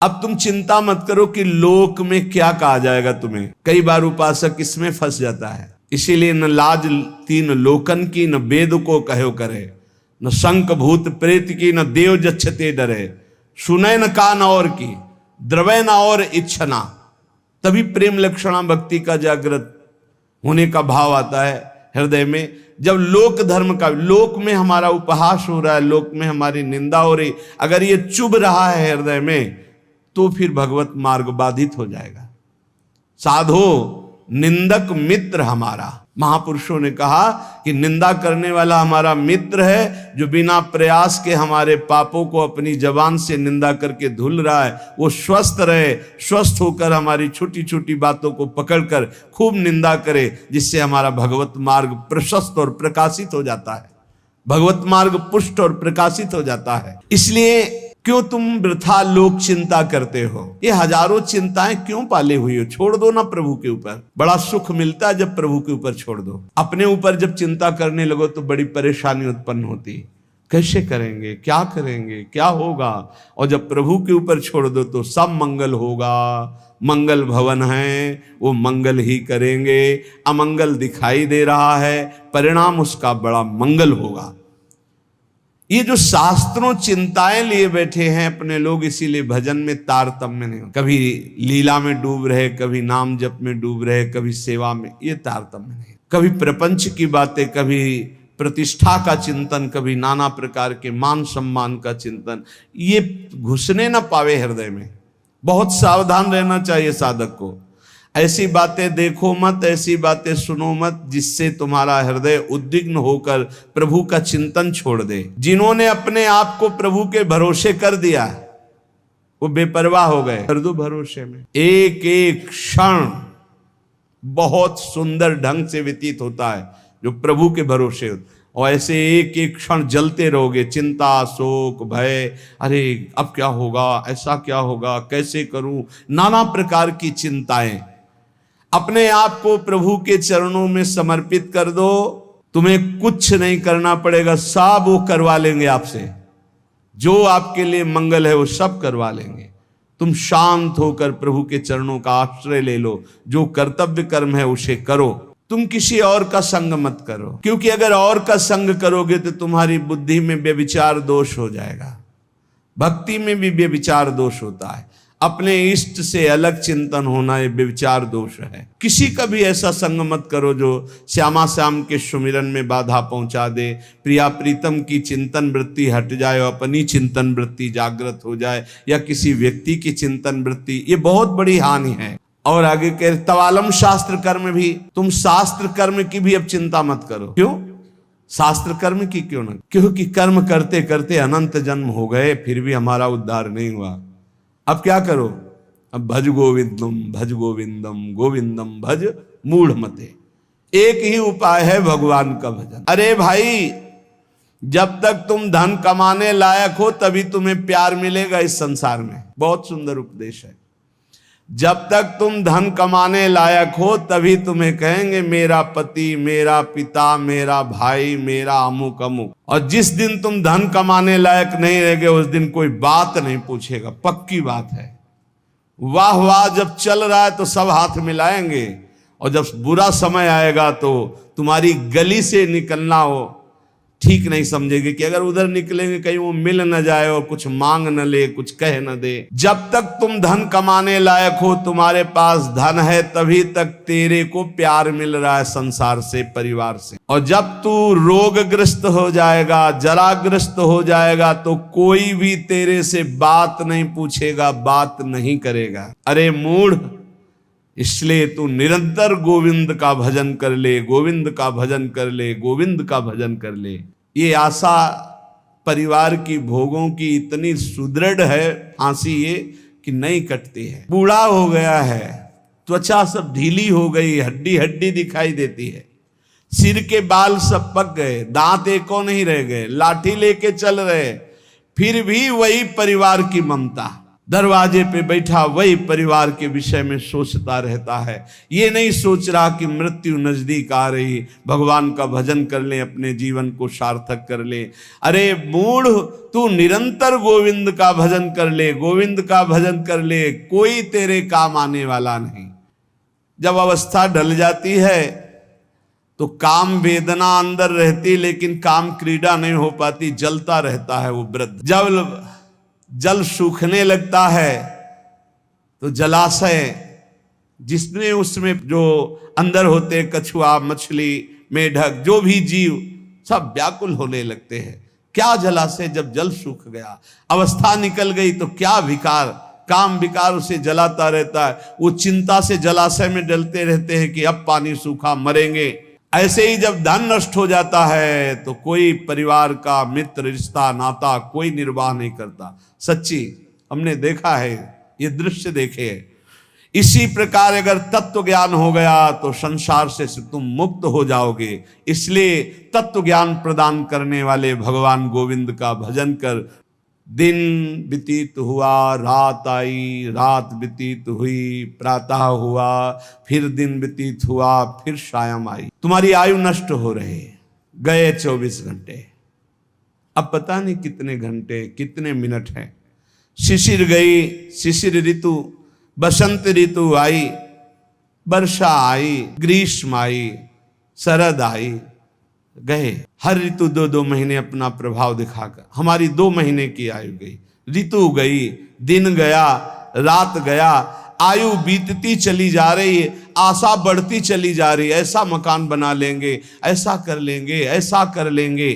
अब तुम चिंता मत करो कि लोक में क्या कहा जाएगा तुम्हें। कई बार उपासक इसमें फंस जाता है। इसीलिए न लाज तीन लोकन की, न वेद को कहो करे, न शंख भूत प्रेत की, न देव जच्छते डरे, सुने न कान और की, द्रवै न और इच्छना। तभी प्रेम लक्षणा भक्ति का जागृत होने का भाव आता है हृदय में। जब लोक धर्म का, लोक में हमारा उपहास हो रहा है, लोक में हमारी निंदा हो रही, अगर ये चुभ रहा है हृदय में, तो फिर भगवत मार्ग बाधित हो जाएगा। साधो निंदक मित्र हमारा, महापुरुषों ने कहा कि निंदा करने वाला हमारा मित्र है, जो बिना प्रयास के हमारे पापों को अपनी जबान से निंदा करके धुल रहा है, वो स्वस्थ रहे, स्वस्थ होकर हमारी छोटी छोटी बातों को पकड़कर खूब निंदा करे, जिससे हमारा भगवत मार्ग प्रशस्त और प्रकाशित हो जाता है, भगवत मार्ग पुष्ट और प्रकाशित हो जाता है। इसलिए क्यों तुम वृथा लोक चिंता करते हो? ये हजारों चिंताएं क्यों पाले हुई हो? छोड़ दो ना प्रभु के ऊपर। बड़ा सुख मिलता है जब प्रभु के ऊपर छोड़ दो। अपने ऊपर जब चिंता करने लगो तो बड़ी परेशानी उत्पन्न होती। कैसे करेंगे, क्या करेंगे, क्या होगा? और जब प्रभु के ऊपर छोड़ दो तो सब मंगल होगा। मंगल भवन है, वो मंगल ही करेंगे। अमंगल दिखाई दे रहा है, परिणाम उसका बड़ा मंगल होगा। ये जो शास्त्रों चिंताएं लिए बैठे हैं अपने लोग, इसीलिए भजन में तारतम्य नहीं हो। कभी लीला में डूब रहे, कभी नाम जप में डूब रहे, कभी सेवा में, ये तारतम्य नहीं। कभी प्रपंच की बातें, कभी प्रतिष्ठा का चिंतन, कभी नाना प्रकार के मान सम्मान का चिंतन, ये घुसने ना पावे हृदय में। बहुत सावधान रहना चाहिए साधक को। ऐसी बातें देखो मत, ऐसी बातें सुनो मत जिससे तुम्हारा हृदय उद्विग्न होकर प्रभु का चिंतन छोड़ दे। जिन्होंने अपने आप को प्रभु के भरोसे कर दिया, वो बेपरवाह हो गए। कर दो भरोसे में। एक एक क्षण बहुत सुंदर ढंग से व्यतीत होता है जो प्रभु के भरोसे होता, और ऐसे एक एक क्षण जलते रहोगे। चिंता, शोक, भय, अरे अब क्या होगा, ऐसा क्या होगा, कैसे करूं, नाना प्रकार की चिंताएं। अपने आप को प्रभु के चरणों में समर्पित कर दो, तुम्हें कुछ नहीं करना पड़ेगा, सब वो करवा लेंगे आपसे। जो आपके लिए मंगल है वो सब करवा लेंगे। तुम शांत होकर प्रभु के चरणों का आश्रय ले लो। जो कर्तव्य कर्म है उसे करो। तुम किसी और का संग मत करो, क्योंकि अगर और का संग करोगे तो तुम्हारी बुद्धि में व्यभिचार दोष हो जाएगा। भक्ति में भी व्यभिचार दोष होता है। अपने इष्ट से अलग चिंतन होना ये व्यभिचार दोष है। किसी का भी ऐसा संग मत करो जो श्यामा श्याम के सुमिरन में बाधा पहुंचा दे। प्रिया प्रीतम की चिंतन वृत्ति हट जाए और अपनी चिंतन वृत्ति जागृत हो जाए, या किसी व्यक्ति की चिंतन वृत्ति, ये बहुत बड़ी हानि है। और आगे कह तवालम शास्त्र कर्म भी, तुम शास्त्र कर्म की भी अब चिंता मत करो। क्यों? शास्त्र कर्म की क्यों ना? क्योंकि कर्म करते करते अनंत जन्म हो गए, फिर भी हमारा उद्धार नहीं हुआ। अब क्या करो? अब भज गोविंदम भज गोविंदम गोविंदम भज मूढ़ मते। एक ही उपाय है भगवान का भजन। अरे भाई, जब तक तुम धन कमाने लायक हो तभी तुम्हें प्यार मिलेगा इस संसार में। बहुत सुंदर उपदेश है। जब तक तुम धन कमाने लायक हो तभी तुम्हें कहेंगे मेरा पति, मेरा पिता, मेरा भाई, मेरा अमुक अमुक। और जिस दिन तुम धन कमाने लायक नहीं रहोगे उस दिन कोई बात नहीं पूछेगा। पक्की बात है। वाह वाह जब चल रहा है तो सब हाथ मिलाएंगे, और जब बुरा समय आएगा तो तुम्हारी गली से निकलना हो ठीक नहीं समझेगी कि अगर उधर निकलेंगे कहीं वो मिल न जाए और कुछ मांग न ले, कुछ कह न दे। जब तक तुम धन कमाने लायक हो, तुम्हारे पास धन है, तभी तक तेरे को प्यार मिल रहा है संसार से, परिवार से। और जब तू रोगग्रस्त हो जाएगा, जराग्रस्त हो जाएगा, तो कोई भी तेरे से बात नहीं पूछेगा, बात नहीं करेगा। अरे मूढ़, इसलिए तू निरंतर गोविंद का भजन कर ले, गोविंद का भजन कर ले, गोविंद का भजन कर ले। ये आशा परिवार की भोगों की इतनी सुदृढ़ है, फांसी ये कि नहीं कटती है। बूढ़ा हो गया है, त्वचा सब ढीली हो गई, हड्डी हड्डी दिखाई देती है, सिर के बाल सब पक गए, दांत एको नहीं रह गए, लाठी लेके चल रहे, फिर भी वही परिवार की ममता। दरवाजे पे बैठा वही परिवार के विषय में सोचता रहता है। ये नहीं सोच रहा कि मृत्यु नजदीक आ रही, भगवान का भजन कर ले, अपने जीवन को सार्थक कर ले। अरे मूढ़, तू निरंतर गोविंद का भजन कर ले, गोविंद का भजन कर ले, कोई तेरे काम आने वाला नहीं। जब अवस्था ढल जाती है तो काम वेदना अंदर रहती, लेकिन काम क्रीड़ा नहीं हो पाती, जलता रहता है वो वृद्ध। जब जल सूखने लगता है तो जलाशय जिसमें उसमें जो अंदर होते, कछुआ, मछली, मेढक, जो भी जीव सब व्याकुल होने लगते हैं। क्या जलाशय, जब जल सूख गया, अवस्था निकल गई तो क्या विकार, काम विकार उसे जलाता रहता है। वो चिंता से जलाशय में डलते रहते हैं कि अब पानी सूखा, मरेंगे। ऐसे ही जब धन नष्ट हो जाता है तो कोई परिवार का मित्र, रिश्ता, नाता कोई निर्वाह नहीं करता। सच्ची हमने देखा है, ये दृश्य देखे हैं। इसी प्रकार अगर तत्व ज्ञान हो गया तो संसार से तुम मुक्त हो जाओगे। इसलिए तत्व ज्ञान प्रदान करने वाले भगवान गोविंद का भजन कर। दिन व्यतीत हुआ, रात आई, रात व्यतीत हुई, प्रातः हुआ, फिर दिन व्यतीत हुआ, फिर सायं आई। तुम्हारी आयु नष्ट हो रही, गए 24 घंटे, अब पता नहीं कितने घंटे, कितने मिनट हैं। शिशिर गई, शिशिर ऋतु, बसंत ऋतु आई, वर्षा आई, ग्रीष्म आई, शरद आई, गए। हर ऋतु 2-2 महीने अपना प्रभाव दिखाकर हमारी 2 महीने की आयु गई, ऋतु गई, दिन गया, रात गया, आयु बीतती चली जा रही है, आशा बढ़ती चली जा रही है। ऐसा मकान बना लेंगे, ऐसा कर लेंगे, ऐसा कर लेंगे।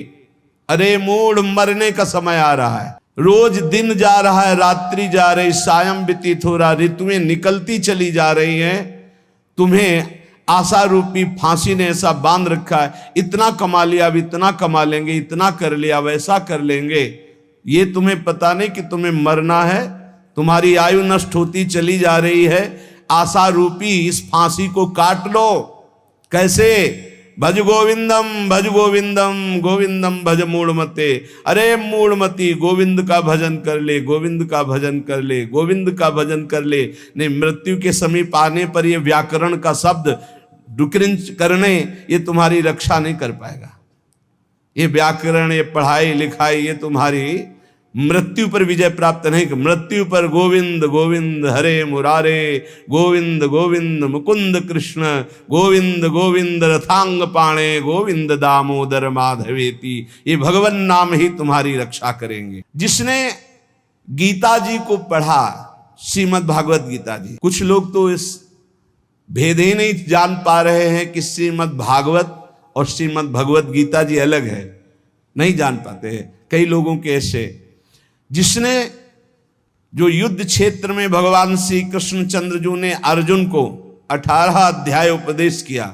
अरे मूढ़, मरने का समय आ रहा है। रोज दिन जा रहा है, रात्रि जा रही, सायं व्यतीत हो रहा, ऋतुएं निकलती चली जा रही हैं। तुम्हें आशा रूपी फांसी ने ऐसा बांध रखा है, इतना कमा लिया, अब इतना कमा लेंगे, इतना कर लिया, वैसा कर लेंगे। ये तुम्हें पता नहीं कि तुम्हें मरना है, तुम्हारी आयु नष्ट होती चली जा रही है। आशा रूपी इस फांसी को काट लो। कैसे? भज गोविंदम, भज गोविंदम, गोविंदम भज मूढ़मते। अरे मूढ़मती, गोविंद का भजन कर ले, गोविंद का भजन कर ले, गोविंद का भजन कर ले। नहीं, मृत्यु के समीप आने पर ये व्याकरण का शब्द डुक्रिंच करने, ये तुम्हारी रक्षा नहीं कर पाएगा। ये व्याकरण, ये पढ़ाई लिखाई, ये तुम्हारी मृत्यु पर विजय प्राप्त नहीं। मृत्यु पर गोविंद गोविंद हरे मुरारे, गोविंद गोविंद मुकुंद कृष्ण, गोविंद गोविंद रथांग पाणे, गोविंद दामोदर माधवेति, ये भगवान नाम ही तुम्हारी रक्षा करेंगे। जिसने गीता जी को पढ़ा, श्रीमद् भागवत गीता जी, कुछ लोग तो इस भेद ही नहीं जान पा रहे हैं कि श्रीमद् भागवत और श्रीमद् भगवत गीता जी अलग है, नहीं जान पाते हैं कई लोगों के ऐसे। जिसने जो युद्ध क्षेत्र में भगवान श्री कृष्ण चंद्र जी ने अर्जुन को 18 अध्याय उपदेश किया,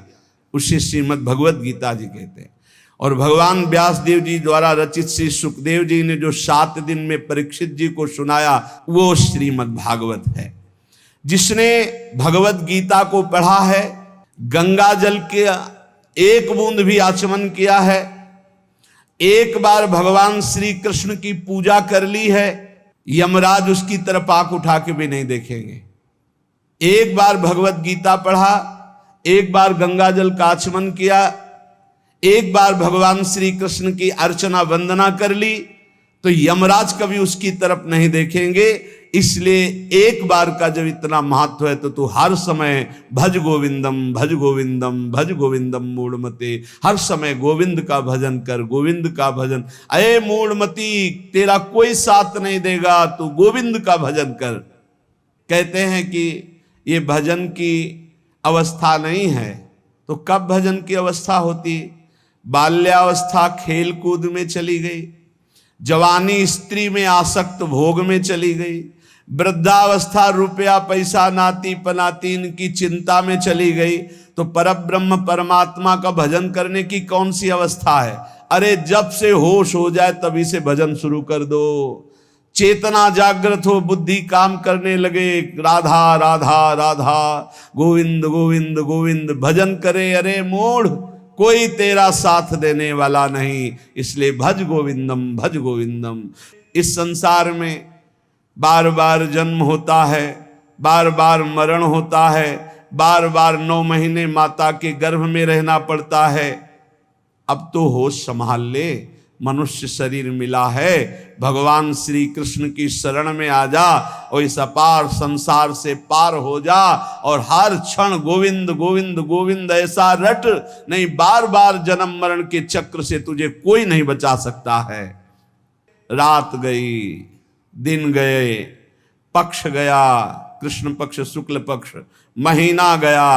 उसे श्रीमद् भगवत गीता जी कहते हैं। और भगवान व्यास देव जी द्वारा रचित श्री सुखदेव जी ने जो 7 दिन में परीक्षित जी को सुनाया, वो श्रीमद् भागवत है। जिसने भगवत गीता को पढ़ा है, गंगा जल के एक बूंद भी आचमन किया है, एक बार भगवान श्री कृष्ण की पूजा कर ली है, यमराज उसकी तरफ आंख उठा के भी नहीं देखेंगे। एक बार भगवत गीता पढ़ा, एक बार गंगा जल का आचमन किया, एक बार भगवान श्री कृष्ण की अर्चना वंदना कर ली, तो यमराज कभी उसकी तरफ नहीं देखेंगे। इसलिए एक बार का जब इतना महत्व है तो तू हर समय भज गोविंदम, भज गोविंदम, भज गोविंदम मूढ़मते, हर समय गोविंद का भजन कर, गोविंद का भजन। अये मूढ़मती, तेरा कोई साथ नहीं देगा, तू गोविंद का भजन कर। कहते हैं कि ये भजन की अवस्था नहीं है, तो कब भजन की अवस्था होती? बाल्यावस्था खेल कूद में चली गई, जवानी स्त्री में आसक्त भोग में चली गई, वृद्धावस्था रुपया पैसा नाती पनातीन की चिंता में चली गई, तो परब्रह्म परमात्मा का भजन करने की कौन सी अवस्था है? अरे जब से होश हो जाए तभी से भजन शुरू कर दो। चेतना जागृत हो, बुद्धि काम करने लगे, राधा राधा राधा, गोविंद गोविंद गोविंद भजन करे। अरे मूढ़, कोई तेरा साथ देने वाला नहीं, इसलिए भज गोविंदम, भज गोविंदम। इस संसार में बार बार जन्म होता है, बार बार मरण होता है, बार बार 9 महीने माता के गर्भ में रहना पड़ता है। अब तो होश संभाल ले, मनुष्य शरीर मिला है, भगवान श्री कृष्ण की शरण में आ जा और इस अपार संसार से पार हो जा और हर क्षण गोविंद गोविंद गोविंद ऐसा रट, नहीं बार बार जन्म मरण के चक्र से तुझे कोई नहीं बचा सकता है। रात गई, दिन गए, पक्ष गया, कृष्ण पक्ष शुक्ल पक्ष, महीना गया,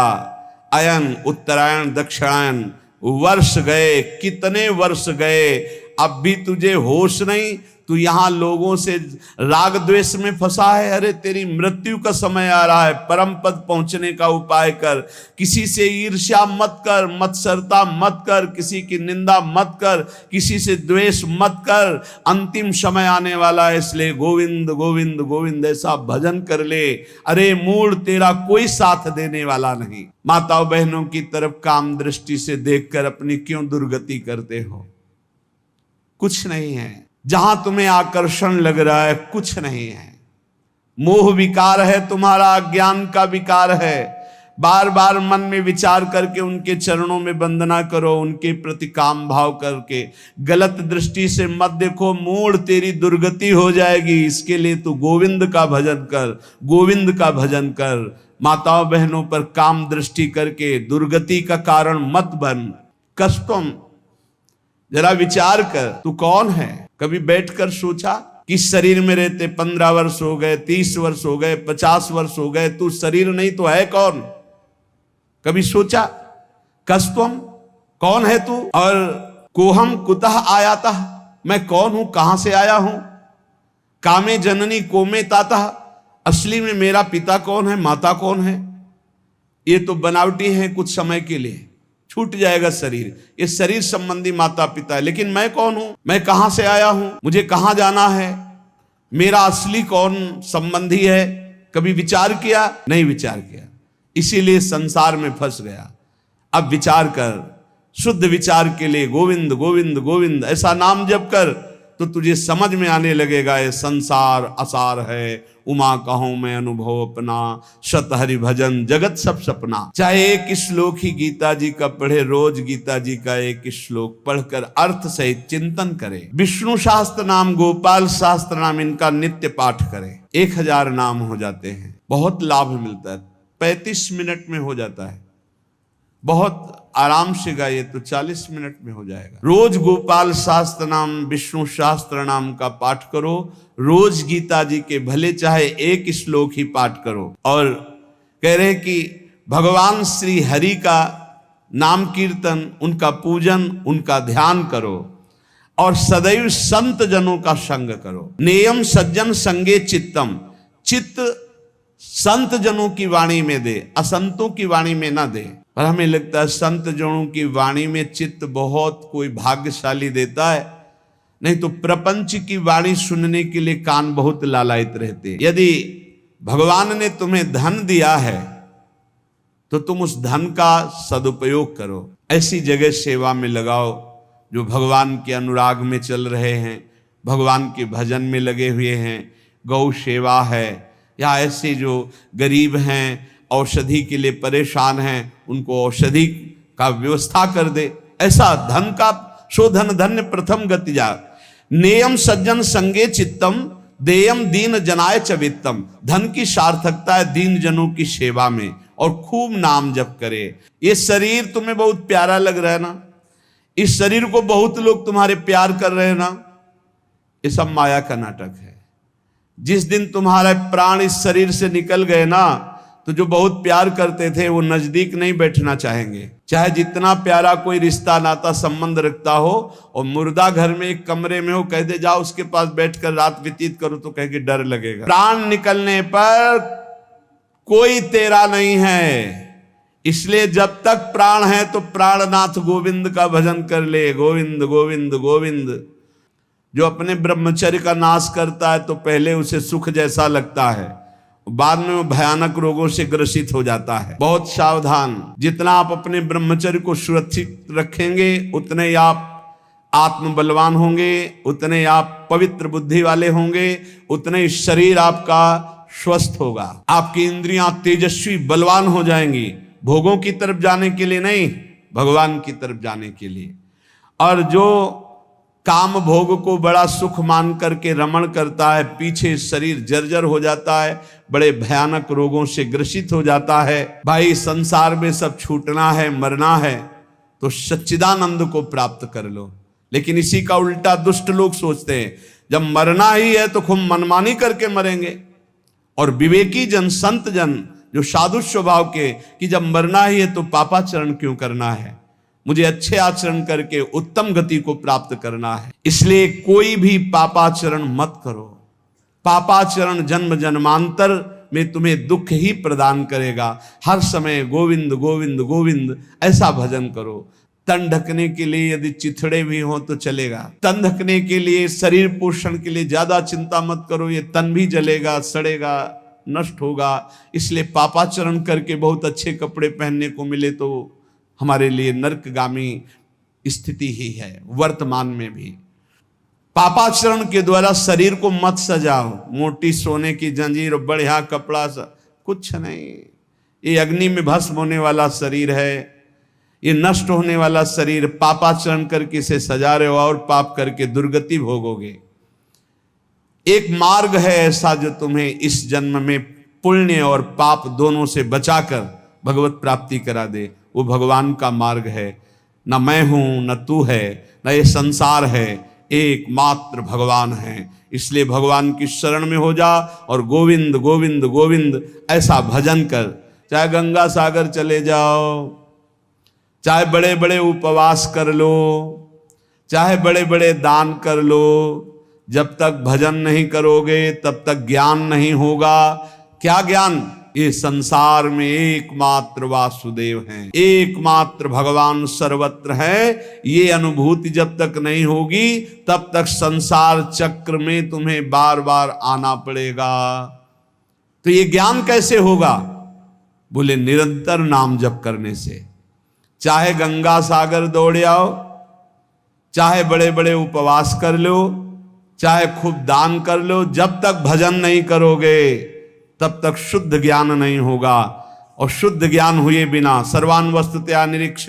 अयन उत्तरायण दक्षिणायन, वर्ष गए, कितने वर्ष गए, अब भी तुझे होश नहीं। तू यहां लोगों से राग द्वेष में फंसा है। अरे तेरी मृत्यु का समय आ रहा है, परम पद पहुंचने का उपाय कर। किसी से ईर्ष्या मत कर, मत्सरता मत कर, किसी की निंदा मत कर, किसी से द्वेष मत कर। अंतिम समय आने वाला है, इसलिए गोविंद गोविंद गोविंद ऐसा भजन कर ले। अरे मूड तेरा कोई साथ देने वाला नहीं। माताओं बहनों की तरफ काम दृष्टि से देखकर अपनी क्यों दुर्गति करते हो? कुछ नहीं है। जहां तुम्हें आकर्षण लग रहा है कुछ नहीं है। मोह विकार है तुम्हारा, अज्ञान का विकार है। बार बार मन में विचार करके उनके चरणों में वंदना करो, उनके प्रति काम भाव करके। गलत दृष्टि से मत देखो, मूड तेरी दुर्गति हो जाएगी। इसके लिए तू गोविंद का भजन कर, गोविंद का भजन कर। माताओं बहनों पर काम दृष्टि करके दुर्गति का कारण मत बन। कष्टम, जरा विचार कर, तू कौन है? कभी बैठकर सोचा कि शरीर में रहते 15 वर्ष हो गए, 30 वर्ष हो गए, 50 वर्ष हो गए, तू शरीर नहीं तो है कौन? कभी सोचा? कस्त्वम, कौन है तू? और कोहम कुतः आयाता, मैं कौन हूं, कहां से आया हूं? कामे जननी कोमे ताता, असली में मेरा पिता कौन है, माता कौन है? ये तो बनावटी है, कुछ समय के लिए छूट जाएगा शरीर। ये शरीर संबंधी माता पिता है, लेकिन मैं कौन हूं, मैं कहां से आया हूं, मुझे कहां जाना है, मेरा असली कौन संबंधी है? कभी विचार किया? नहीं विचार किया, इसीलिए संसार में फंस गया। अब विचार कर, शुद्ध विचार के लिए गोविंद गोविंद गोविंद ऐसा नाम जप कर, तो तुझे समझ में आने लगेगा ये संसार असार है। उमा कहूं मैं अनुभव अपना, शत हरि भजन जगत सब सपना। चाहे एक श्लोक ही गीता जी का पढ़े, रोज गीता जी का एक श्लोक पढ़कर अर्थ सहित चिंतन करे। विष्णु शास्त्र नाम, गोपाल शास्त्र नाम, इनका नित्य पाठ करे। 1000 नाम हो जाते हैं, बहुत लाभ मिलता है। 35 मिनट में हो जाता है, बहुत आराम से गाइए तो 40 मिनट में हो जाएगा। रोज गोपाल शास्त्र नाम, विष्णु शास्त्र नाम का पाठ करो। रोज गीता जी के भले चाहे एक श्लोक ही पाठ करो। और कह रहे कि भगवान श्री हरि का नाम कीर्तन, उनका पूजन, उनका ध्यान करो और सदैव संत जनों का संग करो। नेयम सज्जन संगे चित्तम, चित्त संत जनों की वाणी में दे, असंतों की वाणी में ना दे। पर हमें लगता है संत जनों की वाणी में चित्त बहुत कोई भाग्यशाली देता है, नहीं तो प्रपंच की वाणी सुनने के लिए कान बहुत लालायित रहते। यदि भगवान ने तुम्हें धन दिया है तो तुम उस धन का सदुपयोग करो। ऐसी जगह सेवा में लगाओ जो भगवान के अनुराग में चल रहे हैं, भगवान के भजन में लगे हुए हैं। गौ सेवा है, या ऐसे जो गरीब हैं, औषधि के लिए परेशान हैं, उनको औषधि का व्यवस्था कर दे। ऐसा धन का शोधन धन्य प्रथम गति जा। नेयम सज्जन संगे चित्तम, देयम दीन जनाय च वित्तम। धन की सार्थकता है दीन जनों की सेवा में, और खूब नाम जप करे। ये शरीर तुम्हें बहुत प्यारा लग रहा है ना, इस शरीर को बहुत लोग तुम्हारे प्यार कर रहे हैं ना, ये सब माया का नाटक है। जिस दिन तुम्हारा प्राण इस शरीर से निकल गए ना, तो जो बहुत प्यार करते थे वो नजदीक नहीं बैठना चाहेंगे। चाहे जितना प्यारा कोई रिश्ता नाता संबंध रखता हो, और मुर्दा घर में एक कमरे में हो, कह दे जाओ उसके पास बैठकर रात व्यतीत करो, तो कह के डर लगेगा। प्राण निकलने पर कोई तेरा नहीं है। इसलिए जब तक प्राण है तो प्राणनाथ गोविंद का भजन कर ले। गोविंद गोविंद गोविंद। जो अपने ब्रह्मचर्य का नाश करता है तो पहले उसे सुख जैसा लगता है, बाद में वो भयानक रोगों से ग्रसित हो जाता है। बहुत सावधान। जितना आप अपने ब्रह्मचर्य को सुरक्षित रखेंगे, उतने ही आप आत्म बलवान होंगे, उतने आप पवित्र बुद्धि वाले होंगे, उतने शरीर आपका स्वस्थ होगा। आपकी इंद्रियां तेजस्वी बलवान हो जाएंगी, भोगों की तरफ जाने के लिए नहीं, भगवान की तरफ जाने के लिए। और जो काम भोग को बड़ा सुख मान करके रमण करता है, पीछे शरीर जर्जर हो जाता है, बड़े भयानक रोगों से ग्रसित हो जाता है। भाई संसार में सब छूटना है, मरना है, तो सच्चिदानंद को प्राप्त कर लो। लेकिन इसी का उल्टा दुष्ट लोग सोचते हैं, जब मरना ही है तो खूब मनमानी करके मरेंगे। और विवेकी जन, संत जन, जो साधु स्वभाव के, कि जब मरना ही है तो पापाचरण क्यों करना है, मुझे अच्छे आचरण करके उत्तम गति को प्राप्त करना है। इसलिए कोई भी पापाचरण मत करो। पापाचरण जन्म जन्मांतर में तुम्हें दुख ही प्रदान करेगा। हर समय गोविंद गोविंद गोविंद ऐसा भजन करो। तन ढकने के लिए यदि चिथड़े भी हो तो चलेगा, तन ढकने के लिए, शरीर पोषण के लिए ज्यादा चिंता मत करो, ये तन भी जलेगा, सड़ेगा, नष्ट होगा। इसलिए पापाचरण करके बहुत अच्छे कपड़े पहनने को मिले तो हमारे लिए नरकगामी स्थिति ही है। वर्तमान में भी पापाचरण के द्वारा शरीर को मत सजाओ, मोटी सोने की जंजीर, बढ़िया कपड़ा, कुछ नहीं। ये अग्नि में भस्म होने वाला शरीर है, ये नष्ट होने वाला शरीर। पापाचरण करके इसे सजा रहे हो और पाप करके दुर्गति भोगोगे। एक मार्ग है ऐसा जो तुम्हें इस जन्म में पुण्य और पाप दोनों से बचाकर भगवत प्राप्ति करा दे। वो भगवान का मार्ग है। न मैं हूं, न तू है, न ये संसार है, एकमात्र भगवान है। इसलिए भगवान की शरण में हो जा और गोविंद गोविंद गोविंद ऐसा भजन कर। चाहे गंगा सागर चले जाओ, चाहे बड़े बड़े उपवास कर लो, चाहे बड़े बड़े दान कर लो, जब तक भजन नहीं करोगे तब तक ज्ञान नहीं होगा। क्या ज्ञान? ये संसार में एकमात्र वासुदेव हैं, एकमात्र भगवान सर्वत्र है। ये अनुभूति जब तक नहीं होगी तब तक संसार चक्र में तुम्हें बार बार आना पड़ेगा। तो ये ज्ञान कैसे होगा? बोले निरंतर नाम जप करने से। चाहे गंगा सागर दौड़ आओ, चाहे बड़े बड़े उपवास कर लो, चाहे खूब दान कर लो, जब तक भजन नहीं करोगे तब तक शुद्ध ज्ञान नहीं होगा। और शुद्ध ज्ञान हुए बिना सर्वान वस्तुतया निरीक्ष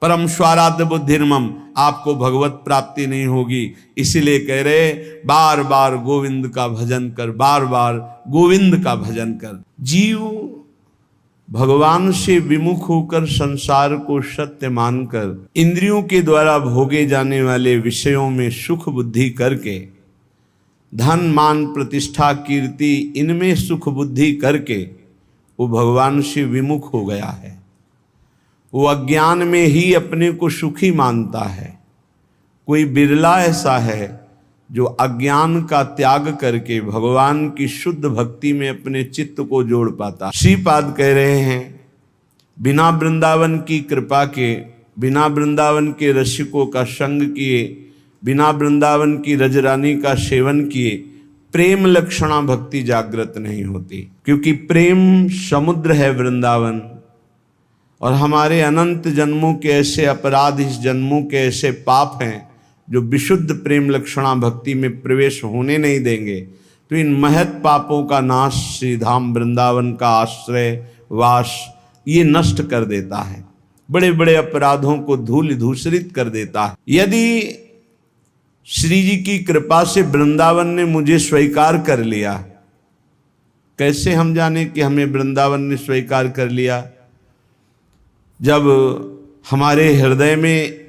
परम स्वाराध्य बुद्धिर्मम, आपको भगवत प्राप्ति नहीं होगी। इसीलिए कह रहे बार बार गोविंद का भजन कर, बार बार गोविंद का भजन कर। जीव भगवान से विमुख होकर संसार को सत्य मानकर इंद्रियों के द्वारा भोगे जाने वाले विषयों में सुख बुद्धि करके, धन मान प्रतिष्ठा कीर्ति इनमें सुख बुद्धि करके वो भगवान से विमुख हो गया है। वो अज्ञान में ही अपने को सुखी मानता है। कोई बिरला ऐसा है जो अज्ञान का त्याग करके भगवान की शुद्ध भक्ति में अपने चित्त को जोड़ पाता। श्रीपाद कह रहे हैं, बिना वृंदावन की कृपा के, बिना वृंदावन के रसिकों का संग किए, बिना वृंदावन की रजरानी का सेवन किए प्रेम लक्षणा भक्ति जागृत नहीं होती। क्योंकि प्रेम समुद्र है वृंदावन, और हमारे अनंत जन्मों के ऐसे अपराध, इस जन्मों के ऐसे पाप हैं जो विशुद्ध प्रेम लक्षणा भक्ति में प्रवेश होने नहीं देंगे। तो इन महत पापों का नाश श्रीधाम वृंदावन का आश्रय वास ये नष्ट कर देता है, बड़े बड़े अपराधों को धूल धूसरित कर देता है। यदि श्री जी की कृपा से वृंदावन ने मुझे स्वीकार कर लिया, कैसे हम जाने कि हमें वृंदावन ने स्वीकार कर लिया? जब हमारे हृदय में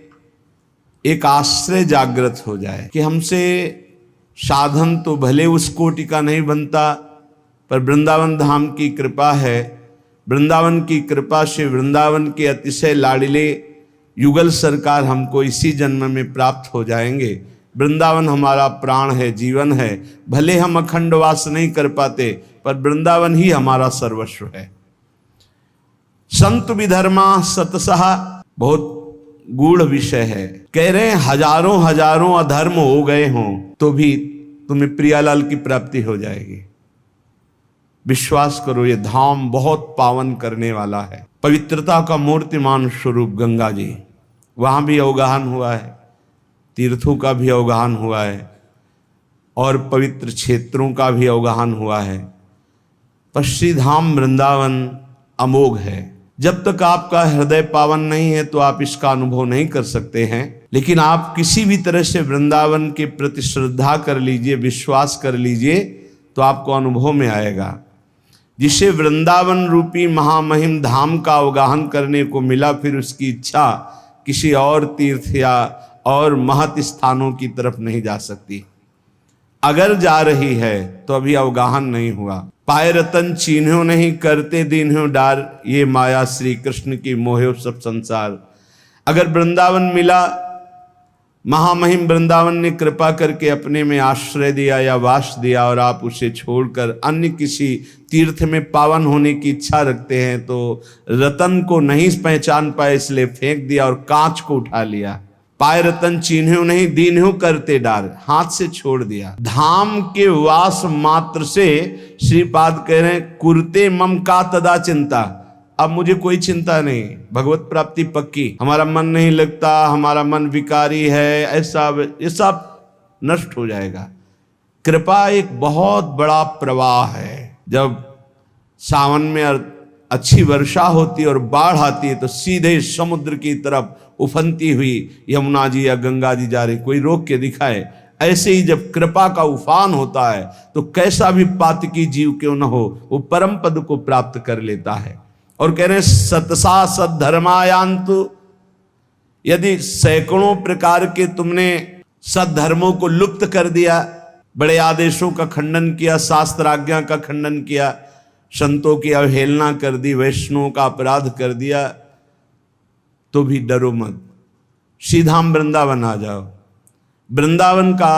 एक आश्रय जागृत हो जाए कि हमसे साधन तो भले उस कोटि का नहीं बनता, पर वृंदावन धाम की कृपा है। वृंदावन की कृपा से वृंदावन के अतिशय लाडिले युगल सरकार हमको इसी जन्म में प्राप्त हो जाएंगे। वृंदावन हमारा प्राण है, जीवन है। भले हम अखंड वास नहीं कर पाते, पर वृंदावन ही हमारा सर्वस्व है। संत विधर्मा सतसह बहुत गूढ़ विषय है। कह रहे हैं हजारों हजारों अधर्म हो गए हों तो भी तुम्हें प्रियालाल की प्राप्ति हो जाएगी। विश्वास करो, ये धाम बहुत पावन करने वाला है। पवित्रता का मूर्तिमान स्वरूप गंगा जी, वहां भी अवगाहन हुआ है। तीर्थों का भी अवगाहन हुआ है और पवित्र क्षेत्रों का भी अवगाहन हुआ है, पर श्री धाम वृंदावन अमोघ है। जब तक आपका हृदय पावन नहीं है तो आप इसका अनुभव नहीं कर सकते हैं, लेकिन आप किसी भी तरह से वृंदावन के प्रति श्रद्धा कर लीजिए, विश्वास कर लीजिए, तो आपको अनुभव में आएगा। जिसे वृंदावन रूपी महामहिम धाम का अवगाहन करने को मिला, फिर उसकी इच्छा किसी और तीर्थ या और महत स्थानों की तरफ नहीं जा सकती। अगर जा रही है तो अभी अवगाहन नहीं हुआ। पाए रतन चीन्हो नहीं, करते दीन्हो डार, ये माया श्री कृष्ण की मोहे सब संसार। अगर वृंदावन मिला, महामहिम वृंदावन ने कृपा करके अपने में आश्रय दिया या वास दिया, और आप उसे छोड़कर अन्य किसी तीर्थ में पावन होने की इच्छा रखते हैं, तो रतन को नहीं पहचान पाए इसलिए फेंक दिया और कांच को उठा लिया। पाए रतन चीन्हो नहीं, दीन्हो करते डार, हाथ से छोड़ दिया। धाम के वास मात्र से श्रीपाद कह रहे हैं, कुरते मम का तदा चिंता, अब मुझे कोई चिंता नहीं, भगवत प्राप्ति पक्की, हमारा मन नहीं लगता, हमारा मन विकारी है, ऐसा ये सब नष्ट हो जाएगा। कृपा एक बहुत बड़ा प्रवाह है। जब सावन में अच्छी वर्षा होती है और बाढ़ आती है तो सीधे समुद्र की तरफ उफनती हुई यमुना जी या गंगा जी जा रही, कोई रोक के दिखाए। ऐसे ही जब कृपा का उफान होता है तो कैसा भी पातकी जीव क्यों न हो, वो परम पद को प्राप्त कर लेता है। और कह रहे हैं सतसा सद्धर्मायांतु, यदि सैकड़ों प्रकार के तुमने सद्धर्मों को लुप्त कर दिया, बड़े आदेशों का खंडन किया, शास्त्राज्ञा का खंडन किया, संतों की अवहेलना कर दी, वैष्णवों का अपराध कर दिया, तो भी डरो मत, सीधा वृंदावन आ जाओ। वृंदावन का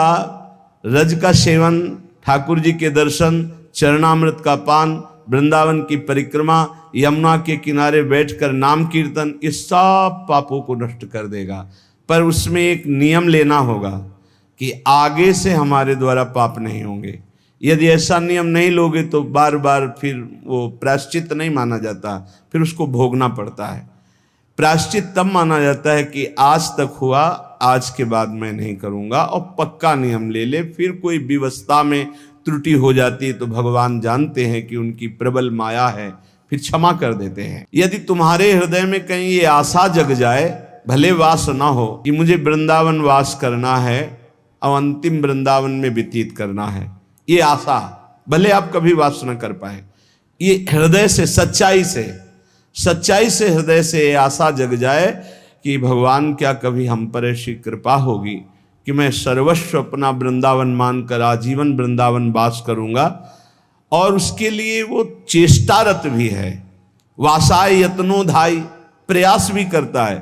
रज का सेवन, ठाकुर जी के दर्शन, चरणामृत का पान, वृंदावन की परिक्रमा, यमुना के किनारे बैठकर नाम कीर्तन, इस सब पापों को नष्ट कर देगा। पर उसमें एक नियम लेना होगा कि आगे से हमारे द्वारा पाप नहीं होंगे। यदि ऐसा नियम नहीं लोगे तो बार बार फिर वो प्रायश्चित नहीं माना जाता, फिर उसको भोगना पड़ता है। प्रायश्चित तब माना जाता है कि आज तक हुआ, आज के बाद मैं नहीं करूँगा, और पक्का नियम ले ले। फिर कोई व्यवस्था में त्रुटि हो जाती है तो भगवान जानते हैं कि उनकी प्रबल माया है, फिर क्षमा कर देते हैं। यदि तुम्हारे हृदय में कहीं ये आशा जग जाए, भले वास ना हो, कि मुझे वृंदावन वास करना है और अंतिम वृंदावन में व्यतीत करना है, ये आशा, भले आप कभी वास न कर पाए, ये हृदय से सच्चाई से हृदय से आशा जग जाए कि भगवान क्या कभी हम पर ऐसी कृपा होगी कि मैं सर्वस्व अपना वृंदावन मानकर आजीवन वृंदावन वास करूंगा। और उसके लिए वो चेष्टारत भी है, वासाय यत्नो धाई, प्रयास भी करता है,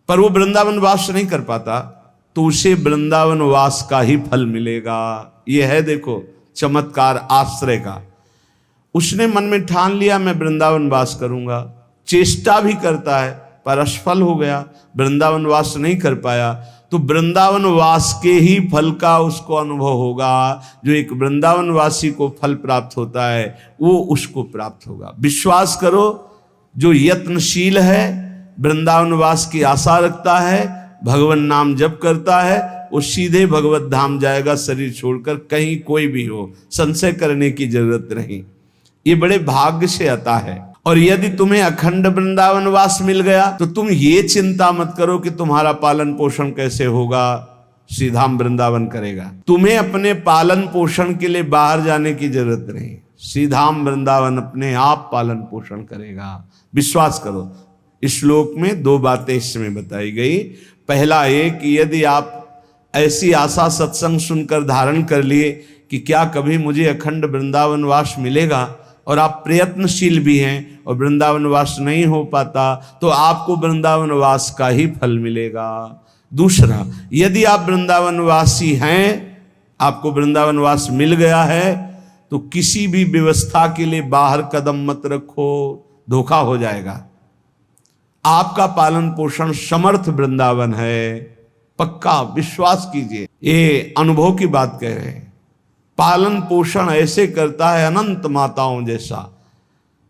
पर वो वृंदावन वास नहीं कर पाता, तो उसे वृंदावन वास का ही फल मिलेगा। ये है देखो चमत्कार आश्रय का। उसने मन में ठान लिया मैं वृंदावन वास करूंगा, चेष्टा भी करता है पर असफल हो गया, वृंदावन वास नहीं कर पाया, तो वृंदावन वास के ही फल का उसको अनुभव होगा। जो एक वृंदावन वासी को फल प्राप्त होता है वो उसको प्राप्त होगा। विश्वास करो, जो यत्नशील है, वृंदावन वास की आशा रखता है, भगवान नाम जप करता है, वो सीधे भगवत धाम जाएगा, शरीर छोड़कर, कहीं कोई भी हो, संशय करने की जरूरत नहीं। ये बड़े भाग्य से आता है। और यदि तुम्हें अखंड वृंदावन वास मिल गया तो तुम ये चिंता मत करो कि तुम्हारा पालन पोषण कैसे होगा, सीधा वृंदावन करेगा। तुम्हें अपने पालन पोषण के लिए बाहर जाने की जरूरत नहीं, सीधा वृंदावन अपने आप पालन पोषण करेगा। विश्वास करो। इस श्लोक में दो बातें इसमें बताई गई। पहला ये कि यदि आप ऐसी आशा सत्संग सुनकर धारण कर लिए कि क्या कभी मुझे अखंड वृंदावन वास मिलेगा, और आप प्रयत्नशील भी हैं और वृंदावन वास नहीं हो पाता, तो आपको वृंदावन वास का ही फल मिलेगा। दूसरा, यदि आप वृंदावन वासी हैं, आपको वृंदावन वास मिल गया है, तो किसी भी व्यवस्था के लिए बाहर कदम मत रखो, धोखा हो जाएगा। आपका पालन पोषण समर्थ वृंदावन है, पक्का विश्वास कीजिए। ये अनुभव की बात कह रहे हैं। पालन पोषण ऐसे करता है अनंत माताओं जैसा,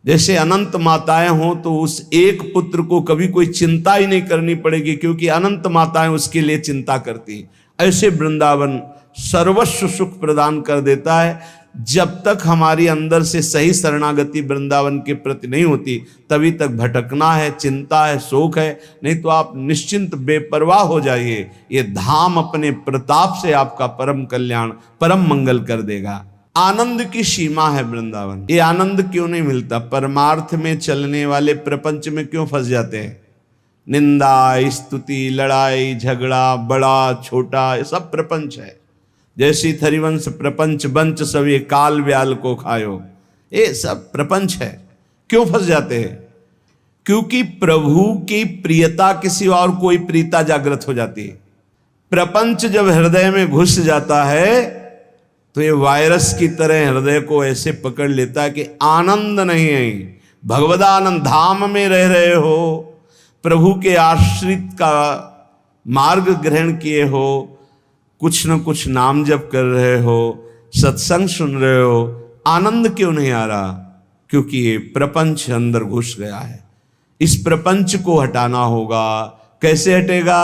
जैसे अनंत माताएं हों तो उस एक पुत्र को कभी कोई चिंता ही नहीं करनी पड़ेगी, क्योंकि अनंत माताएं उसके लिए चिंता करती हैं। ऐसे वृंदावन सर्वस्व सुख प्रदान कर देता है। जब तक हमारी अंदर से सही शरणागति वृंदावन के प्रति नहीं होती, तभी तक भटकना है, चिंता है, शोक है। नहीं तो आप निश्चिंत बेपरवाह हो जाइए, ये धाम अपने प्रताप से आपका परम कल्याण, परम मंगल कर देगा। आनंद की सीमा है वृंदावन। ये आनंद क्यों नहीं मिलता? परमार्थ में चलने वाले प्रपंच में क्यों फंस जाते हैं? निंदा, स्तुति, लड़ाई झगड़ा, बड़ा छोटा, ये सब प्रपंच है। जैसी थरिवंश प्रपंच बंच सब ये काल व्याल को खायो, ये सब प्रपंच है। क्यों फंस जाते हैं? क्योंकि प्रभु की प्रियता किसी और कोई प्रीता जागृत हो जाती है। प्रपंच जब हृदय में घुस जाता है तो ये वायरस की तरह हृदय को ऐसे पकड़ लेता है कि आनंद नहीं है। भगवदानंद धाम में रह रहे हो, प्रभु के आश्रित का मार्ग ग्रहण किए हो, कुछ न कुछ नाम जप कर रहे हो, सत्संग सुन रहे हो, आनंद क्यों नहीं आ रहा? क्योंकि ये प्रपंच अंदर घुस गया है। इस प्रपंच को हटाना होगा। कैसे हटेगा?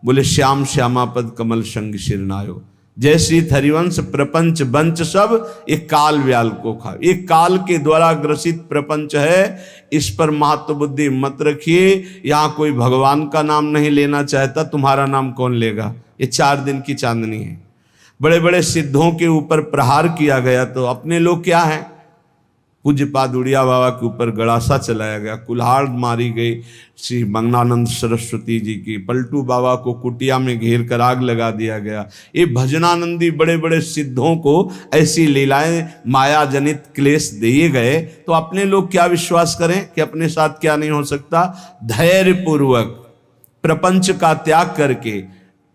बोले श्याम श्यामा पद कमल संग शिरनायो। जय श्री हरिवंश प्रपंच बंच सब ये काल व्याल को खा। ये काल के द्वारा ग्रसित प्रपंच है, इस पर महत्व बुद्धि मत रखिए। यहाँ कोई भगवान का नाम नहीं लेना चाहता, तुम्हारा नाम कौन लेगा? ये 4 दिन की चांदनी है। बड़े बड़े सिद्धों के ऊपर प्रहार किया गया तो अपने लोग क्या हैं? पूज्य पाद उड़िया बाबा के ऊपर गड़ासा चलाया गया, कुल्हाड़ मारी गई श्री मंगनानंद सरस्वती जी की, पलटू बाबा को कुटिया में घेर कर आग लगा दिया गया। ये भजनानंदी बड़े बड़े सिद्धों को ऐसी लीलाएं माया जनित क्लेश दिए गए, तो अपने लोग क्या विश्वास करें कि अपने साथ क्या नहीं हो सकता? धैर्य पूर्वक प्रपंच का त्याग करके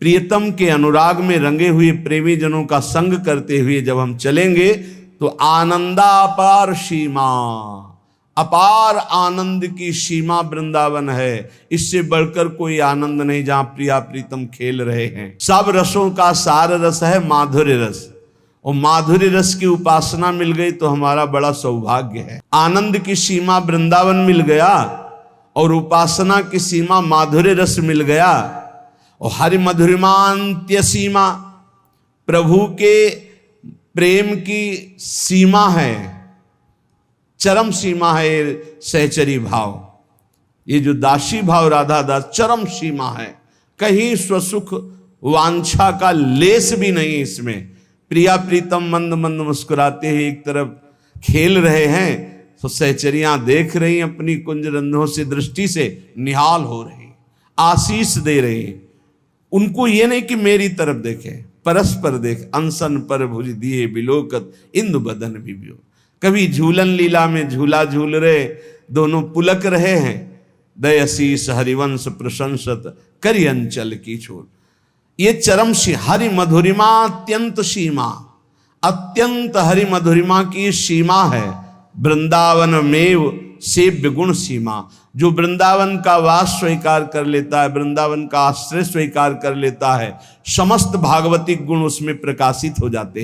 प्रियतम के अनुराग में रंगे हुए प्रेमी जनों का संग करते हुए जब हम चलेंगे तो आनंदापार सीमा, अपार आनंद की सीमा वृंदावन है। इससे बढ़कर कोई आनंद नहीं जहां प्रिया प्रीतम खेल रहे हैं। सब रसों का सार रस है माधुर्य रस, और माधुर्य रस की उपासना मिल गई तो हमारा बड़ा सौभाग्य है। आनंद की सीमा वृंदावन मिल गया और उपासना की सीमा माधुर्य रस मिल गया, और हरि मधुरिमांत्य सीमा प्रभु के प्रेम की सीमा है, चरम सीमा है सहचरी भाव। ये जो दासी भाव राधा दास चरम सीमा है, कहीं स्वसुख वांछा का लेस भी नहीं इसमें। प्रिया प्रीतम मंद मंद मुस्कुराते हुए एक तरफ खेल रहे हैं तो सहचरियां देख रही अपनी कुंज रंध्रों से, दृष्टि से निहाल हो रही, आशीष दे रही। उनको ये नहीं कि मेरी तरफ देखे, परस्पर देख। अनसन पर भुज दिए बिलोकत इंदु बदन बिबियो। कभी झूलन लीला में झूला झूल रहे, दोनों पुलक रहे हैं। दयशीष हरिवंश प्रशंसत करि अंचल की छोड़। ये चरम हरि मधुरिमा अत्यंत सीमा, अत्यंत हरि मधुरिमा की सीमा है। वृंदावन मेव सेव्य गुण सीमा। जो वृंदावन का वास स्वीकार कर लेता है, वृंदावन का आश्रय स्वीकार कर लेता है, समस्त भागवतिक गुण उसमें प्रकाशित हो जाते हैं।